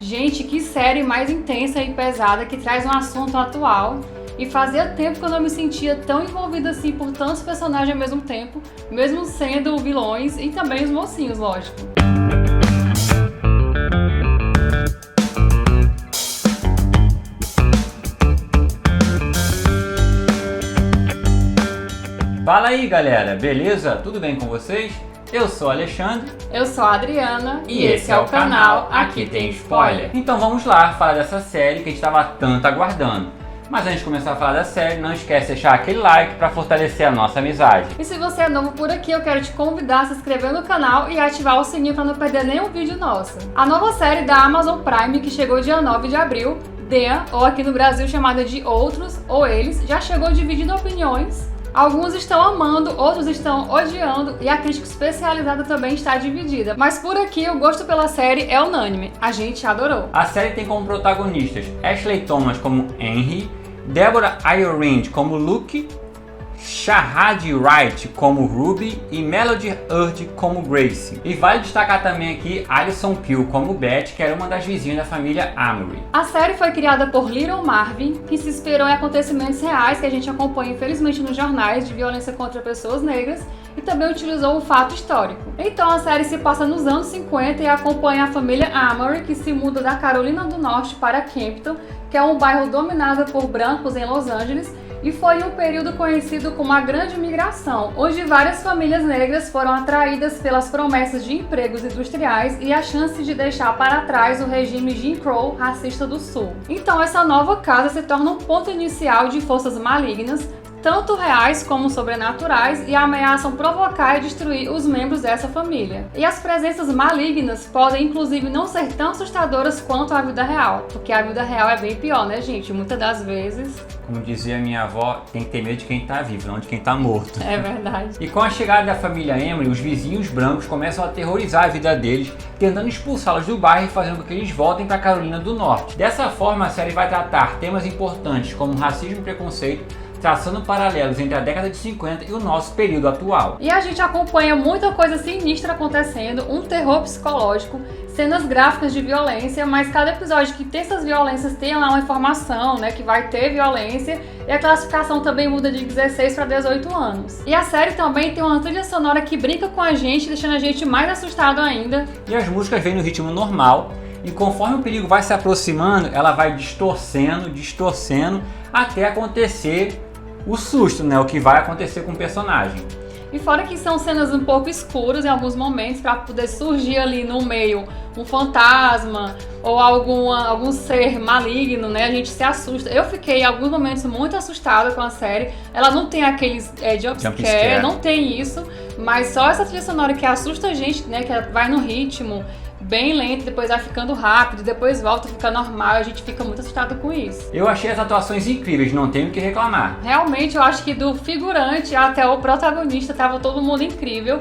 Gente, que série mais intensa e pesada que traz um assunto atual. E fazia tempo que eu não me sentia tão envolvida assim por tantos personagens ao mesmo tempo, mesmo sendo vilões e também os mocinhos, lógico. Fala aí, galera, beleza? Tudo bem com vocês? Eu sou o Alexandre. Eu sou a Adriana E esse é o canal Aqui Tem Spoiler. Então vamos lá falar dessa série que a gente estava tanto aguardando. Mas antes de começar a falar da série, não esquece de deixar aquele like para fortalecer a nossa amizade. E se você é novo por aqui, eu quero te convidar a se inscrever no canal e ativar o sininho para não perder nenhum vídeo nosso. A nova série da Amazon Prime, que chegou dia 9 de abril, The, ou aqui no Brasil chamada de Outros, ou Eles, já chegou dividindo opiniões. Alguns estão amando, outros estão odiando e a crítica especializada também está dividida. Mas por aqui o gosto pela série é unânime. A gente adorou. A série tem como protagonistas Ashley Thomas como Henry, Deborah Irond como Luke, Shahadi Wright como Ruby e Melody Hurd como Grace. E vale destacar também aqui Alison Pill como Beth, que era uma das vizinhas da família Amory. A série foi criada por Little Marvin, que se inspirou em acontecimentos reais que a gente acompanha infelizmente nos jornais de violência contra pessoas negras e também utilizou um fato histórico. Então a série se passa nos anos 50 e acompanha a família Amory, que se muda da Carolina do Norte para Campton, que é um bairro dominado por brancos em Los Angeles, e foi um período conhecido como a Grande Migração, onde várias famílias negras foram atraídas pelas promessas de empregos industriais e a chance de deixar para trás o regime Jim Crow racista do Sul. Então essa nova casa se torna um ponto inicial de forças malignas, tanto reais como sobrenaturais, e ameaçam provocar e destruir os membros dessa família. E as presenças malignas podem inclusive não ser tão assustadoras quanto a vida real, porque a vida real é bem pior, né, gente? Muitas das vezes. Como dizia minha avó, tem que ter medo de quem tá vivo, não de quem tá morto. É verdade. E com a chegada da família Amory, os vizinhos brancos começam a aterrorizar a vida deles, tentando expulsá-los do bairro e fazendo com que eles voltem para Carolina do Norte. Dessa forma, a série vai tratar temas importantes como racismo e preconceito, traçando paralelos entre a década de 50 e o nosso período atual. E a gente acompanha muita coisa sinistra acontecendo, um terror psicológico, cenas gráficas de violência, mas cada episódio que tem essas violências tem lá uma informação, né, que vai ter violência, e a classificação também muda de 16 para 18 anos. E a série também tem uma trilha sonora que brinca com a gente, deixando a gente mais assustado ainda. E as músicas vêm no ritmo normal, e conforme o perigo vai se aproximando, ela vai distorcendo, até acontecer o susto, né? O que vai acontecer com o personagem. E fora que são cenas um pouco escuras em alguns momentos, para poder surgir ali no meio um fantasma ou algum ser maligno, né? A gente se assusta. Eu fiquei em alguns momentos muito assustada com a série. Ela não tem aqueles jumpscare, não tem isso, mas só essa trilha sonora que assusta a gente, né? Que vai no ritmo bem lento, depois vai ficando rápido, depois volta a ficar normal, a gente fica muito assustado com isso. Eu achei as atuações incríveis, não tenho o que reclamar. Realmente, eu acho que do figurante até o protagonista tava todo mundo incrível.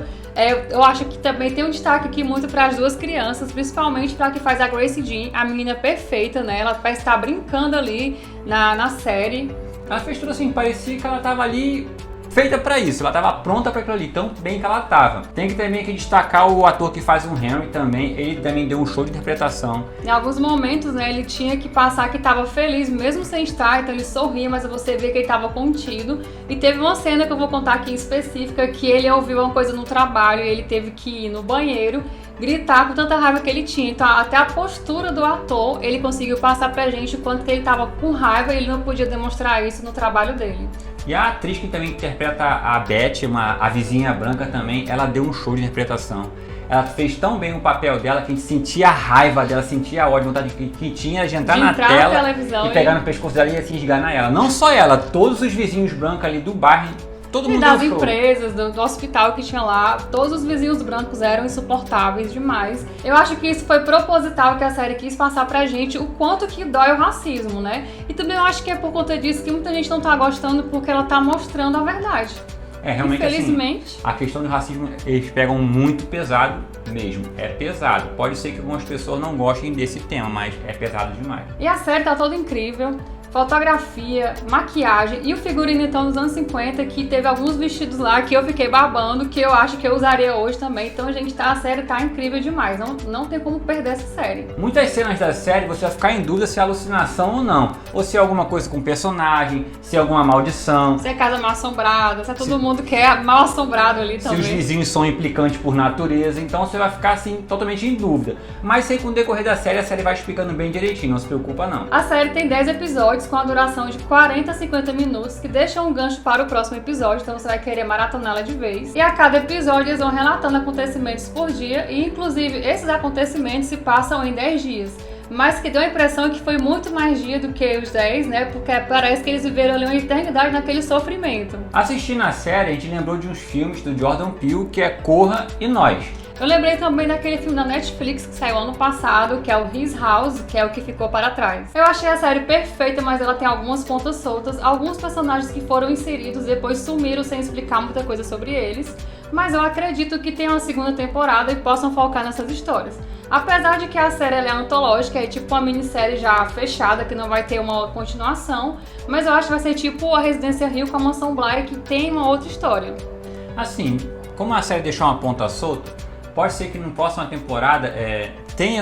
Eu acho que também tem um destaque aqui muito para as duas crianças, principalmente para a que faz a Grace Jean, a menina perfeita, né? Ela parece estar brincando ali na série. Ela fez tudo assim, parecia que ela tava ali feita pra isso, ela tava pronta pra aquilo ali, tão bem que ela tava. Tem que também aqui destacar o ator que faz o Henry também, ele também deu um show de interpretação. Em alguns momentos, né, ele tinha que passar que tava feliz, mesmo sem estar, então ele sorria, mas você vê que ele tava contido. E teve uma cena que eu vou contar aqui em específica, que ele ouviu uma coisa no trabalho e ele teve que ir no banheiro, gritar com tanta raiva que ele tinha. Então até a postura do ator, ele conseguiu passar pra gente o quanto que ele tava com raiva e ele não podia demonstrar isso no trabalho dele. E a atriz que também interpreta a Beth, a vizinha branca também, ela deu um show de interpretação. Ela fez tão bem o papel dela que a gente sentia a raiva dela, sentia a ódio, vontade que tinha de entrar na tela e pegar no pescoço dela e assim esganar ela. Não só ela, todos os vizinhos brancos ali do bairro, todo mundo das empresas, do hospital que tinha lá, todos os vizinhos brancos eram insuportáveis demais. Eu acho que isso foi proposital, que a série quis passar pra gente o quanto que dói o racismo, né? E também eu acho que é por conta disso que muita gente não tá gostando, porque ela tá mostrando a verdade. Realmente, infelizmente, assim, a questão do racismo, eles pegam muito pesado mesmo. É pesado. Pode ser que algumas pessoas não gostem desse tema, mas é pesado demais. E a série tá toda incrível. fotografia, maquiagem e o figurino então dos anos 50, que teve alguns vestidos lá que eu fiquei babando, que eu acho que eu usaria hoje também. Então, gente, a série tá incrível demais, não tem como perder essa série. Muitas cenas da série você vai ficar em dúvida se é alucinação ou não, ou se é alguma coisa com personagem, se é alguma maldição. Se é casa mal assombrada, se é todo mundo que é mal assombrado ali também. Se os vizinhos são implicantes por natureza, então você vai ficar assim totalmente em dúvida. Mas aí com o decorrer da série, a série vai explicando bem direitinho, não se preocupa não. A série tem 10 episódios com a duração de 40 a 50 minutos, que deixam um gancho para o próximo episódio, então você vai querer maratoná-la de vez. E a cada episódio eles vão relatando acontecimentos por dia, e inclusive esses acontecimentos se passam em 10 dias. Mas que deu a impressão que foi muito mais dia do que os 10, né? Porque parece que eles viveram ali uma eternidade naquele sofrimento. Assistindo a série, a gente lembrou de uns filmes do Jordan Peele, que é Corra e Nós. Eu lembrei também daquele filme da Netflix que saiu ano passado, que é o His House, que é o que ficou para trás. Eu achei a série perfeita, mas ela tem algumas pontas soltas, alguns personagens que foram inseridos depois sumiram sem explicar muita coisa sobre eles, mas eu acredito que tenha uma segunda temporada e possam focar nessas histórias. Apesar de que a série é antológica, é tipo uma minissérie já fechada, que não vai ter uma continuação, mas eu acho que vai ser tipo a Residência Hill com a Mansão Bly, que tem uma outra história. Assim, como a série deixou uma ponta solta, pode ser que na próxima temporada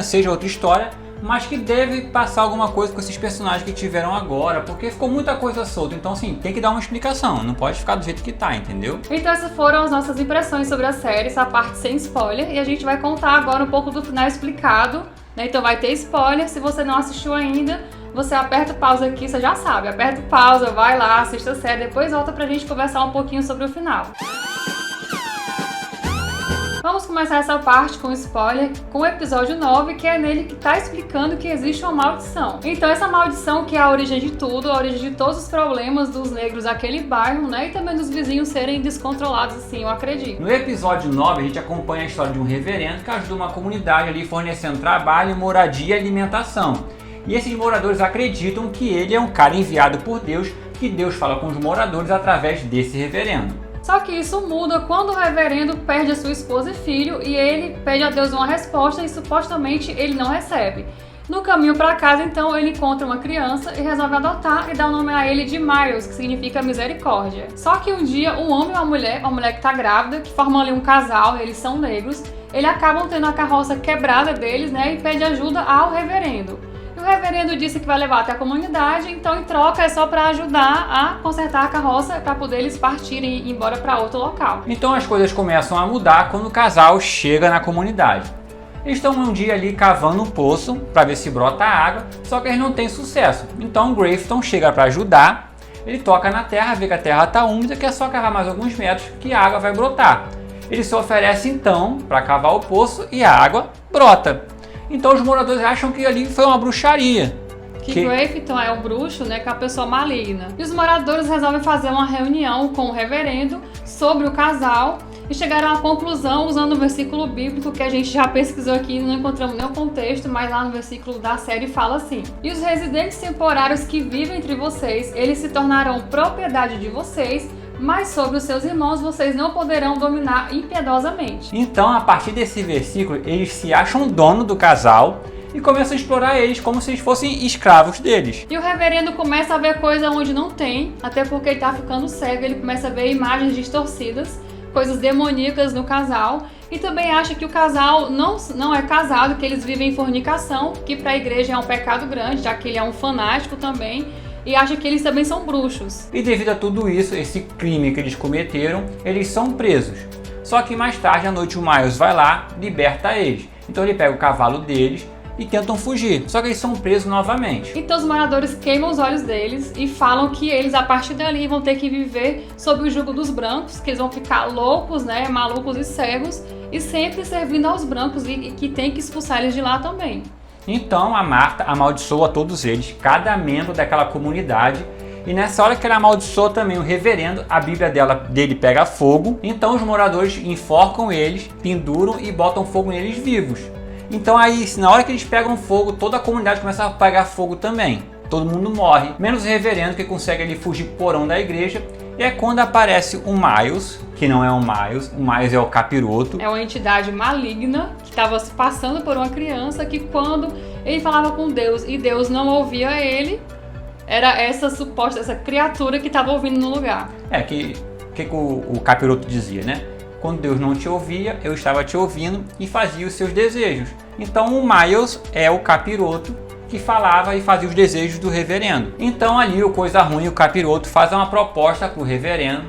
seja outra história, mas que deve passar alguma coisa com esses personagens que tiveram agora, porque ficou muita coisa solta. Então, assim, tem que dar uma explicação, não pode ficar do jeito que tá, entendeu? Então essas foram as nossas impressões sobre a série, essa parte sem spoiler, e a gente vai contar agora um pouco do final explicado, né? Então vai ter spoiler, se você não assistiu ainda, você aperta o pausa aqui, você já sabe, aperta o pausa, vai lá, assista a série, depois volta pra gente conversar um pouquinho sobre o final. Vamos começar essa parte com spoiler, com o episódio 9, que é nele que tá explicando que existe uma maldição. Então essa maldição que é a origem de tudo, a origem de todos os problemas dos negros daquele bairro, né? E também dos vizinhos serem descontrolados, assim, eu acredito. No episódio 9 a gente acompanha a história de um reverendo que ajuda uma comunidade ali fornecendo trabalho, moradia e alimentação. E esses moradores acreditam que ele é um cara enviado por Deus, que Deus fala com os moradores através desse reverendo. Só que isso muda quando o reverendo perde a sua esposa e filho e ele pede a Deus uma resposta e supostamente ele não recebe. No caminho para casa, então, ele encontra uma criança e resolve adotar e dá o nome a ele de Miles, que significa misericórdia. Só que um dia, um homem e uma mulher que tá grávida, que formam ali um casal, eles são negros, eles acabam tendo a carroça quebrada deles, né, e pede ajuda ao reverendo. O reverendo disse que vai levar até a comunidade, então em troca é só para ajudar a consertar a carroça para poder eles partirem e ir embora para outro local. Então as coisas começam a mudar quando o casal chega na comunidade. Eles estão um dia ali cavando um poço para ver se brota água, só que eles não têm sucesso. Então o Grafton chega para ajudar, ele toca na terra, vê que a terra está úmida, que é só cavar mais alguns metros que a água vai brotar. Ele se oferece então para cavar o poço e a água brota. Então os moradores acham que ali foi uma bruxaria. Que Grafton é um bruxo, né, que é uma pessoa maligna. E os moradores resolvem fazer uma reunião com o reverendo sobre o casal e chegaram à conclusão usando o versículo bíblico que a gente já pesquisou aqui, não encontramos nenhum contexto, mas lá no versículo da série fala assim: e os residentes temporários que vivem entre vocês, eles se tornarão propriedade de vocês, mas sobre os seus irmãos vocês não poderão dominar impiedosamente. Então, a partir desse versículo, eles se acham dono do casal e começam a explorar eles como se eles fossem escravos deles. E o reverendo começa a ver coisa onde não tem, até porque ele tá ficando cego, ele começa a ver imagens distorcidas, coisas demoníacas no casal, e também acha que o casal não é casado, que eles vivem em fornicação, que para a igreja é um pecado grande, já que ele é um fanático também, e acha que eles também são bruxos. E devido a tudo isso, esse crime que eles cometeram, eles são presos. Só que mais tarde à noite o Miles vai lá, liberta eles. Então ele pega o cavalo deles e tentam fugir, só que eles são presos novamente. Então os moradores queimam os olhos deles e falam que eles a partir dali vão ter que viver sob o jugo dos brancos, que eles vão ficar loucos, né, malucos e cegos, e sempre servindo aos brancos e que tem que expulsar eles de lá também. Então a Marta amaldiçoa todos eles, cada membro daquela comunidade, e nessa hora que ela amaldiçoa também o reverendo, a Bíblia dele pega fogo, então os moradores enforcam eles, penduram e botam fogo neles vivos. Então aí, na hora que eles pegam fogo, toda a comunidade começa a pegar fogo também. Todo mundo morre, menos o reverendo que consegue ali fugir pro porão da igreja. E é quando aparece o Miles, que não é o Miles é o capiroto. É uma entidade maligna que estava se passando por uma criança que quando ele falava com Deus e Deus não ouvia ele, era essa suposta, essa criatura que estava ouvindo no lugar. Que o capiroto dizia, né? Quando Deus não te ouvia, eu estava te ouvindo e fazia os seus desejos. Então o Miles é o capiroto que falava e fazia os desejos do reverendo. Então ali o coisa ruim, o capiroto, faz uma proposta para o reverendo,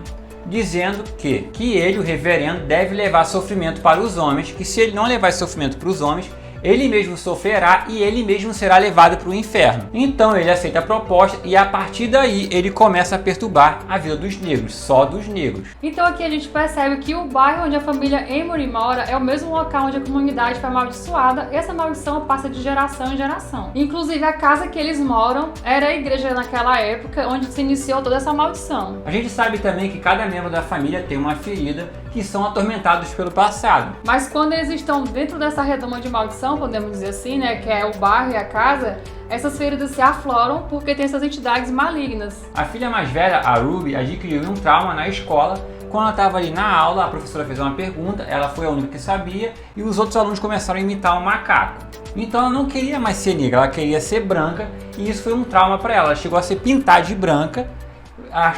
dizendo que ele, o reverendo, deve levar sofrimento para os homens, que se ele não levar esse sofrimento para os homens, ele mesmo sofrerá e ele mesmo será levado para o inferno. Então ele aceita a proposta e a partir daí ele começa a perturbar a vida dos negros, só dos negros. Então aqui a gente percebe que o bairro onde a família Amory mora é o mesmo local onde a comunidade foi amaldiçoada e essa maldição passa de geração em geração. Inclusive a casa que eles moram era a igreja naquela época onde se iniciou toda essa maldição. A gente sabe também que cada membro da família tem uma ferida que são atormentados pelo passado. Mas quando eles estão dentro dessa redoma de maldição, podemos dizer assim, né, que é o bairro e a casa, essas feridas se afloram porque tem essas entidades malignas. A filha mais velha, a Ruby, adquiriu um trauma na escola. Quando ela estava ali na aula, a professora fez uma pergunta, ela foi a única que sabia e os outros alunos começaram a imitar um macaco. Então ela não queria mais ser negra, ela queria ser branca e isso foi um trauma para ela. Ela chegou a se pintar de branca,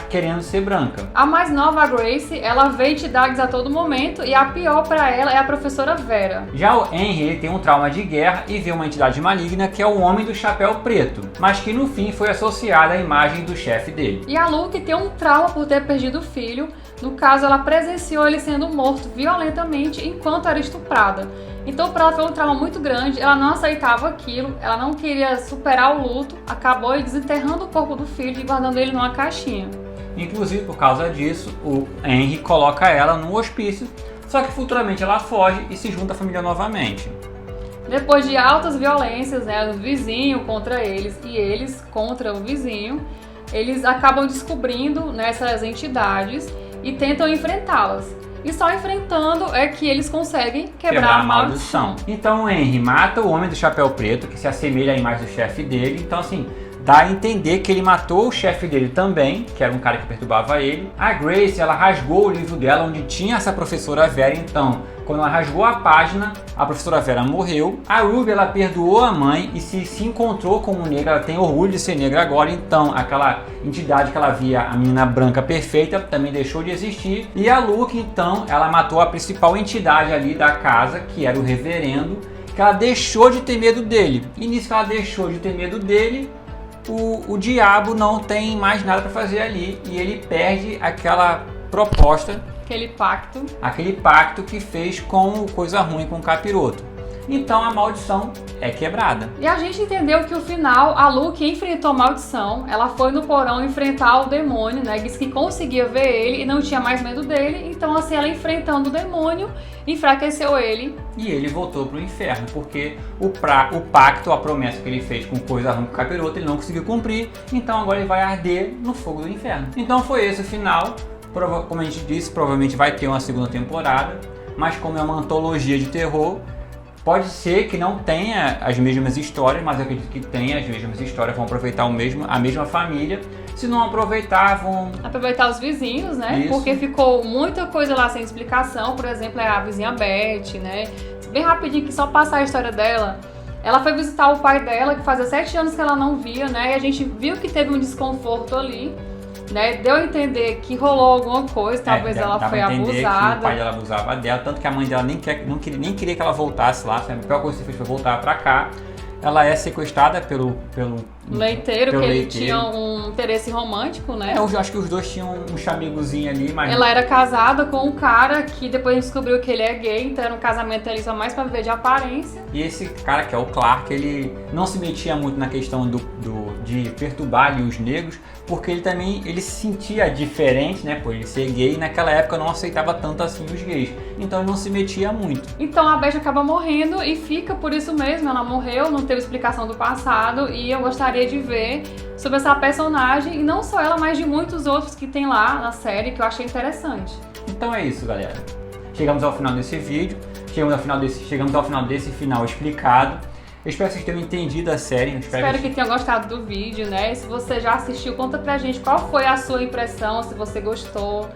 querendo ser branca. A mais nova, a Grace, ela vê entidades a todo momento e a pior para ela é a professora Vera. Já o Henry, ele tem um trauma de guerra e vê uma entidade maligna que é o Homem do Chapéu Preto, mas que no fim foi associada à imagem do chefe dele. E a Luke tem um trauma por ter perdido o filho. No caso, ela presenciou ele sendo morto violentamente enquanto era estuprada. Então para ela foi um trauma muito grande, ela não aceitava aquilo, ela não queria superar o luto, acabou desenterrando o corpo do filho e guardando ele numa caixinha. Inclusive por causa disso, o Henry coloca ela no hospício, só que futuramente ela foge e se junta à família novamente. Depois de altas violências, né, do vizinho contra eles e eles contra o vizinho, eles acabam descobrindo essas entidades e tentam enfrentá-las. E só enfrentando é que eles conseguem quebrar a maldição. Então o Henry mata o Homem do Chapéu Preto, que se assemelha à imagem do chefe dele. Então assim, dá a entender que ele matou o chefe dele também, que era um cara que perturbava ele. A Grace, ela rasgou o livro dela onde tinha essa professora Vera. Então, quando ela rasgou a página, a professora Vera morreu. A Ruby, ela perdoou a mãe e se encontrou como negra. Ela tem orgulho de ser negra agora. Então, aquela entidade que ela via, a menina branca perfeita, também deixou de existir. E a Luke, então, ela matou a principal entidade ali da casa, que era o reverendo, que ela deixou de ter medo dele. E nisso que ela deixou de ter medo dele, o diabo não tem mais nada para fazer ali e ele perde aquela proposta, aquele pacto que fez com o coisa ruim com o capiroto. Então a maldição é quebrada. E a gente entendeu que no final a Luke enfrentou a maldição, ela foi no porão enfrentar o demônio, né? Disse que conseguia ver ele e não tinha mais medo dele. Então assim, ela enfrentando o demônio, enfraqueceu ele. E ele voltou pro inferno, porque o pacto, a promessa que ele fez com coisa ruim com o capiroto, ele não conseguiu cumprir. Então agora ele vai arder no fogo do inferno. Então foi esse o final. Como a gente disse, provavelmente vai ter uma segunda temporada. Mas como é uma antologia de terror, pode ser que não tenha as mesmas histórias, mas eu acredito que tenha as mesmas histórias, vão aproveitar a mesma família. Se não aproveitar, vão aproveitar os vizinhos, né? Isso. Porque ficou muita coisa lá sem explicação. Por exemplo, é a vizinha Beth, né? Bem rapidinho, que só passar a história dela. Ela foi visitar o pai dela, que fazia 7 anos que ela não via, né? E a gente viu que teve um desconforto ali, né? Deu a entender que rolou alguma coisa, talvez ela foi abusada. Que o pai dela abusava dela, tanto que a mãe dela nem queria que ela voltasse lá. A pior coisa que fez foi voltar pra cá. Ela é sequestrada pelo leiteiro, que ele tinha um interesse romântico, né? Eu acho que os dois tinham um chamegozinho ali, mas... Ela era casada com um cara que depois a gente descobriu que ele é gay, então era um casamento ali só mais pra viver de aparência. E esse cara, que é o Clark, ele não se metia muito na questão de perturbar ali os negros, porque ele se sentia diferente, né, por ele ser gay, e naquela época não aceitava tanto assim os gays. Então ele não se metia muito. Então a Beth acaba morrendo e fica por isso mesmo, ela morreu, não teve explicação do passado, e eu gostaria de ver sobre essa personagem, e não só ela, mas de muitos outros que tem lá na série, que eu achei interessante. Então é isso, galera. Chegamos ao final desse vídeo, chegamos ao final desse final explicado. Eu espero que vocês tenham entendido a série. Espero que tenham gostado do vídeo, né? Se você já assistiu, conta pra gente qual foi a sua impressão, se você gostou.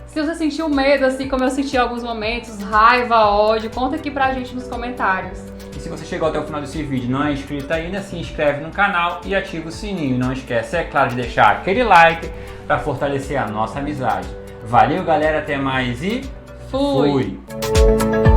Se você sentiu medo, assim como eu senti em alguns momentos, raiva, ódio, conta aqui pra gente nos comentários. E se você chegou até o final desse vídeo e não é inscrito ainda, se inscreve no canal e ativa o sininho. Não esquece, é claro, de deixar aquele like para fortalecer a nossa amizade. Valeu, galera, até mais e Fui! fui.